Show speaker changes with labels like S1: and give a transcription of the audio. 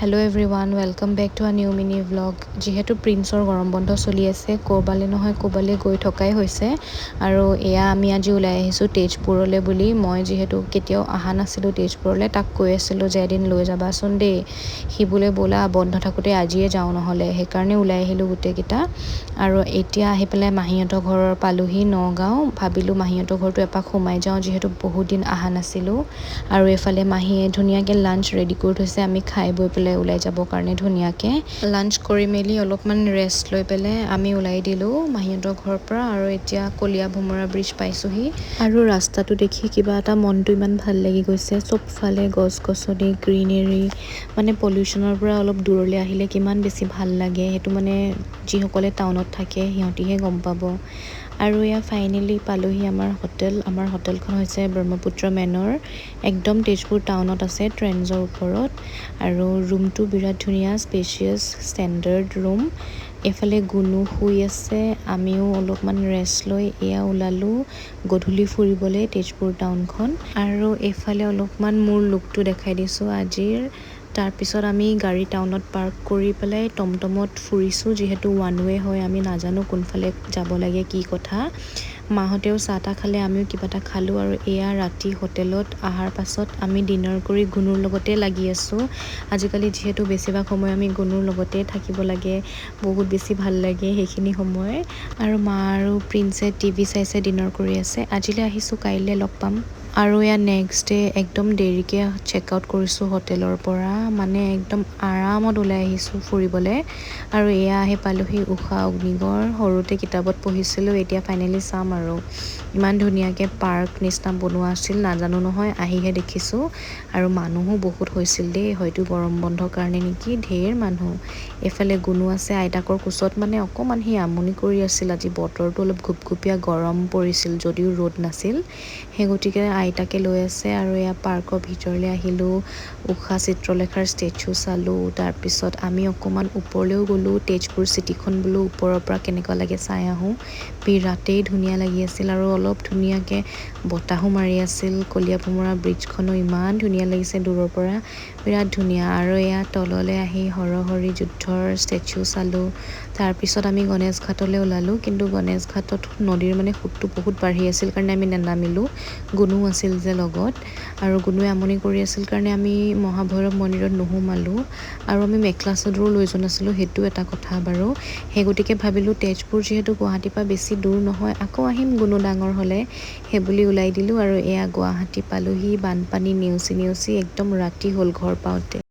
S1: Hello' everyone, welcome back to a new mini vlog. যিহেতু প্ৰিন্সৰ গৰম বন্ধ চলি আছে, ক'ৰবালৈ নহয় ক'ৰবালৈ গৈ থকাই হৈছে। আৰু এয়া আমি আজি ওলাই আহিছোঁ তেজপুৰলৈ বুলি। মই যিহেতু কেতিয়াও অহা নাছিলোঁ তেজপুৰলৈ, তাক কৈ আছিলোঁ যে এদিন লৈ যাবাচোন দেই। সি বোলে ব'লা বন্ধ থাকোঁতে আজিয়ে যাওঁ নহ'লে, সেইকাৰণে ওলাই আহিলোঁ গোটেইকেইটা। আৰু এতিয়া আহি পেলাই মাহীহঁতৰ ঘৰৰ পালোহি নগাঁও। ভাবিলোঁ মাহীহঁতৰ ঘৰটো এপাক সোমাই যাওঁ, যিহেতু বহুত দিন অহা নাছিলোঁ। আৰু এইফালে মাহীয়ে ধুনীয়াকৈ লাঞ্চ ৰেডি কৰি থৈছে, আমি খাই বৈ পেলাই ওলাই যাবৰ কাৰণে ধুনীয়াকৈ লাঞ্চ কৰি মেলি অলপমান ৰেষ্ট লৈ পেলাই আমি ওলাই দিলোঁ মাহীহঁতৰ ঘৰৰ পৰা। আৰু এতিয়া কলীয়া ভোমোৰা ব্ৰিজ পাইছোঁহি। আৰু ৰাস্তাটো দেখি কিবা এটা মনটো ইমান ভাল লাগি গৈছে। চবফালে গছ গছনি, গ্ৰীনেৰী, মানে পলিউশ্যনৰ পৰা অলপ দূৰলৈ আহিলে কিমান বেছি ভাল লাগে, সেইটো মানে যিসকলে টাউনত থাকে সিহঁতিহে গম পাব। আৰু এয়া ফাইনেলি পালোহি আমাৰ হোটেল। আমাৰ হোটেলখন হৈছে ব্ৰহ্মপুত্ৰ মেনৰ, একদম তেজপুৰ টাউনত আছে, ট্ৰেণ্ডছৰ ওপৰত। আৰু ৰুমটো বিৰাট ধুনীয়া, স্পেচিয়াছ, ষ্টেণ্ডাৰ্ড ৰুম। এইফালে গুণো শুই আছে, আমিও অলপমান ৰেষ্ট লৈ এয়া ওলালোঁ গধূলি ফুৰিবলৈ তেজপুৰ টাউনখন। আৰু এইফালে অলপমান মোৰ লুকটো দেখাই দিছোঁ আজিৰ। তাৰপিছত আমি গাড়ী টাউনত পাৰ্ক কৰি পেলাই টমটমত ফুৰিছোঁ, যিহেতু ওৱান ৱে হয়, আমি নাজানো কোনফালে যাব লাগে কি কথা। মাহঁতেও চাহ তাহ খালে, আমিও কিবা এটা খালোঁ। আৰু এয়া ৰাতি হোটেলত অহাৰ পাছত আমি ডিনাৰ কৰি গুণুৰ লগতে লাগি আছোঁ। আজিকালি যিহেতু বেছিভাগ সময় আমি গুণুৰ লগতে থাকিব লাগে, বহুত বেছি ভাল লাগে সেইখিনি সময়। আৰু মা আৰু প্ৰিন্সে টিভি চাইছে, ডিনাৰ কৰি আছে। আজিলৈ আহিছোঁ, কাইলৈ লগ পাম। আৰু এয়া নেক্সট ডে একদম দেৰিকৈ চেক আউট কৰিছোঁ হোটেলৰ পৰা, মানে একদম আৰামত ওলাই আহিছোঁ ফুৰিবলৈ। আৰু এয়া আহি পালোহি ঊষা অগ্নিগড়। সৰুতে কিতাপত পঢ়িছিলোঁ, এতিয়া ফাইনেলি চাম আৰু। ইমান ধুনীয়াকৈ পাৰ্ক নিচিনা বনোৱা আছিল, নাজানো নহয়, আহিহে দেখিছোঁ। আৰু মানুহো বহুত হৈছিল দেই, হয়তো গৰম বন্ধৰ কাৰণে নেকি, ঢেৰ মানুহ। এইফালে গুণো আছে আইতাকৰ কোচত, মানে অকণমান সি আমনি কৰি আছিল। আজি বতৰটো অলপ গুপগুপীয়া গৰম পৰিছিল যদিও ৰ'দ নাছিল, সেই গতিকে আইতাকে লৈ আছে। আৰু এয়া পাৰ্কৰ ভিতৰলৈ আহিলোঁ, ঊষা চিত্ৰলেখাৰ ষ্টেচু চালোঁ। তাৰপিছত আমি অকণমান ওপৰলৈও গ'লোঁ, তেজপুৰ চিটিখন বোলো ওপৰৰ পৰা কেনেকুৱা লাগে চাই আহোঁ। বিৰাটেই ধুনীয়া লাগি আছিল, আৰু অলপ ধুনীয়াকৈ বতাহো মাৰি আছিল। কলীয়া ভোমোৰা ব্ৰিজখনো ইমান ধুনীয়া লাগিছে দূৰৰ পৰা, বিৰাট ধুনীয়া। আৰু এয়া তললৈ আহি হৰহৰি যুদ্ধৰ ষ্টেচু চালোঁ। তাৰপিছত আমি গণেশ ঘাটলৈ ওলালোঁ, কিন্তু গণেশ ঘাটত নদীৰ মানে সোঁতটো বহুত বাঢ়ি আছিল কাৰণে আমি নানামিলোঁ, গুণো আছিল যে লগত। আৰু গুণোৱে আমনি কৰি আছিল কাৰণে আমি মহাভৈৰৱ মন্দিৰত নোসোমালোঁ। আৰু আমি মেখেলা চাদৰো লৈ যোৱা নাছিলোঁ, সেইটো এটা কথা বাৰু। সেই গতিকে ভাবিলোঁ তেজপুৰ যিহেতু গুৱাহাটীৰ পৰা বেছি দূৰ নহয়, আকৌ আহিম গুণো ডাঙৰ হ'লে, সেইবুলি ওলাই দিলোঁ। আৰু এয়া গুৱাহাটী পালোহি, বানপানী নেওচি নেওচি একদম ৰাতি হ'ল ঘৰ পাওঁতে।